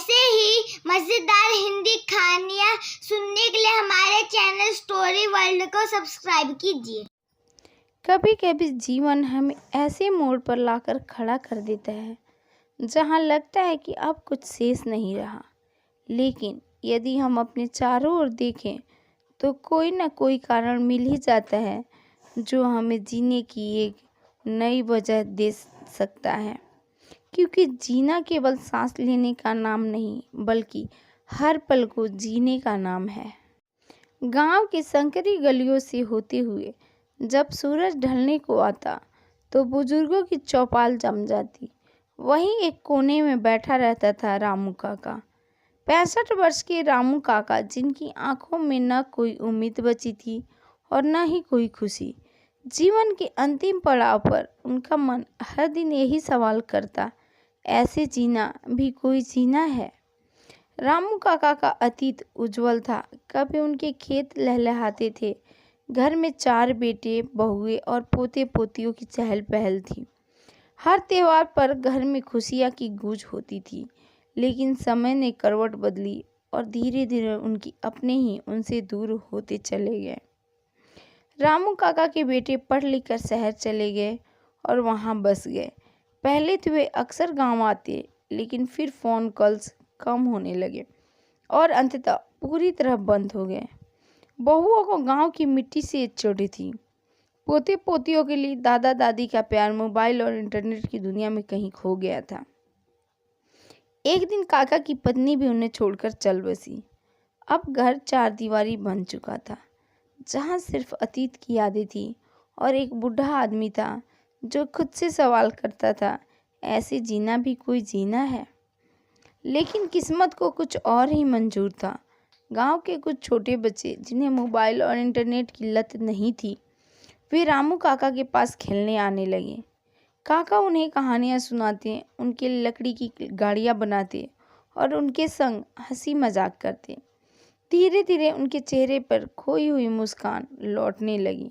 ऐसे ही मज़ेदार हिंदी कहानियाँ सुनने के लिए हमारे चैनल स्टोरी वर्ल्ड को सब्सक्राइब कीजिए। कभी कभी जीवन हमें ऐसे मोड़ पर लाकर खड़ा कर देता है जहां लगता है कि अब कुछ शेष नहीं रहा। लेकिन यदि हम अपने चारों ओर देखें तो कोई ना कोई कारण मिल ही जाता है जो हमें जीने की एक नई वजह दे सकता है। क्योंकि जीना केवल सांस लेने का नाम नहीं बल्कि हर पल को जीने का नाम है। गांव की संकरी गलियों से होते हुए जब सूरज ढलने को आता तो बुजुर्गों की चौपाल जम जाती। वहीं एक कोने में बैठा रहता था रामू काका। 65 वर्ष के रामू काका, जिनकी आंखों में न कोई उम्मीद बची थी और न ही कोई खुशी। जीवन के अंतिम पड़ाव पर उनका मन हर दिन यही सवाल करता, ऐसे जीना भी कोई जीना है। रामू काका का अतीत उज्जवल था। कभी उनके खेत लहलहाते थे, घर में 4 बेटे बहुएं और पोते पोतियों की चहल पहल थी। हर त्योहार पर घर में खुशियाँ की गूंज होती थी। लेकिन समय ने करवट बदली और धीरे धीरे उनके अपने ही उनसे दूर होते चले गए। रामू काका के बेटे पढ़ लिख कर शहर चले गए और वहाँ बस गए। पहले तो वे अक्सर गांव आते, लेकिन फिर फ़ोन कॉल्स कम होने लगे और अंततः पूरी तरह बंद हो गए। बहुओं को गांव की मिट्टी से चिढ़ थी। पोते पोतियों के लिए दादा दादी का प्यार मोबाइल और इंटरनेट की दुनिया में कहीं खो गया था। एक दिन काका की पत्नी भी उन्हें छोड़कर चल बसी। अब घर 4 दीवारी बन चुका था, जहां सिर्फ अतीत की यादें थी और एक बूढ़ा आदमी था जो खुद से सवाल करता था, ऐसे जीना भी कोई जीना है। लेकिन किस्मत को कुछ और ही मंजूर था। गांव के कुछ छोटे बच्चे, जिन्हें मोबाइल और इंटरनेट की लत नहीं थी, वे रामू काका के पास खेलने आने लगे। काका उन्हें कहानियाँ सुनाते, उनके लकड़ी की गाड़ियाँ बनाते और उनके संग हंसी मजाक करते। धीरे धीरे उनके चेहरे पर खोई हुई मुस्कान लौटने लगी।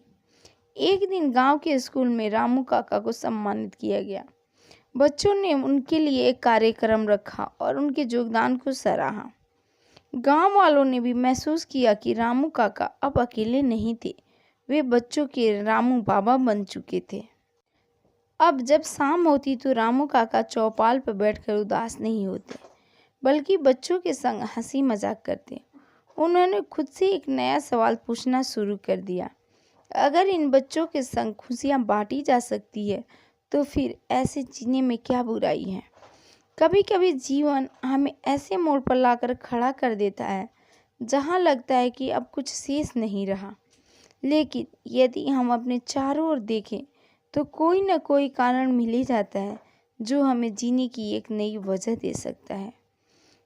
एक दिन गांव के स्कूल में रामू काका को सम्मानित किया गया। बच्चों ने उनके लिए एक कार्यक्रम रखा और उनके योगदान को सराहा। गांव वालों ने भी महसूस किया कि रामू काका अब अकेले नहीं थे, वे बच्चों के रामू बाबा बन चुके थे। अब जब शाम होती तो रामू काका चौपाल पर बैठकर उदास नहीं होते, बल्कि बच्चों के संग हंसी मजाक करते। उन्होंने खुद से एक नया सवाल पूछना शुरू कर दिया, अगर इन बच्चों के संग खुशियाँ बांटी जा सकती है तो फिर ऐसे जीने में क्या बुराई है। कभी कभी जीवन हमें ऐसे मोड़ पर लाकर खड़ा कर देता है जहां लगता है कि अब कुछ शेष नहीं रहा। लेकिन यदि हम अपने चारों ओर देखें तो कोई ना कोई कारण मिल ही जाता है जो हमें जीने की एक नई वजह दे सकता है।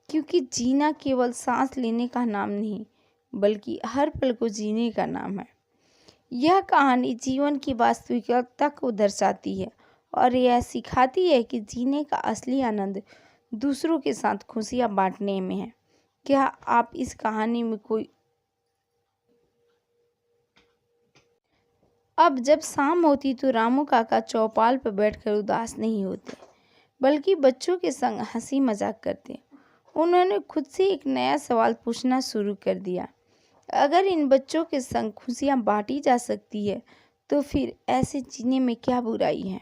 क्योंकि जीना केवल सांस लेने का नाम नहीं बल्कि हर पल को जीने का नाम है। यह कहानी जीवन की वास्तविकता को दर्शाती है और यह सिखाती है कि जीने का असली आनंद दूसरों के साथ खुशियां बांटने में है। क्या आप इस कहानी में कोई अब जब शाम होती तो रामू काका चौपाल पर बैठकर उदास नहीं होते, बल्कि बच्चों के संग हंसी मजाक करते। उन्होंने खुद से एक नया सवाल पूछना शुरू कर दिया, अगर इन बच्चों के संग खुशियां बांटी जा सकती है तो फिर ऐसे जीने में क्या बुराई है।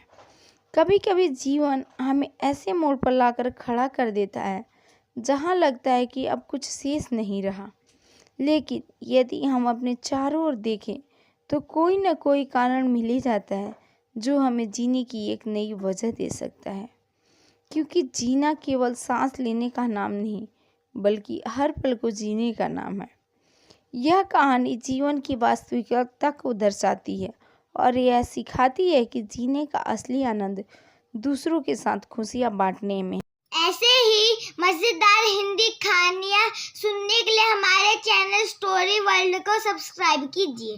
कभी कभी जीवन हमें ऐसे मोड़ पर लाकर खड़ा कर देता है जहां लगता है कि अब कुछ शेष नहीं रहा। लेकिन यदि हम अपने चारों ओर देखें तो कोई ना कोई कारण मिल ही जाता है जो हमें जीने की एक नई वजह दे सकता है। क्योंकि जीना केवल सांस लेने का नाम नहीं बल्कि हर पल को जीने का नाम है। यह कहानी जीवन की वास्तविकता को दर्शाती है और यह सिखाती है कि जीने का असली आनंद दूसरों के साथ खुशियां बांटने में है। ऐसे ही मज़ेदार हिंदी कहानियाँ सुनने के लिए हमारे चैनल स्टोरी वर्ल्ड को सब्सक्राइब कीजिए।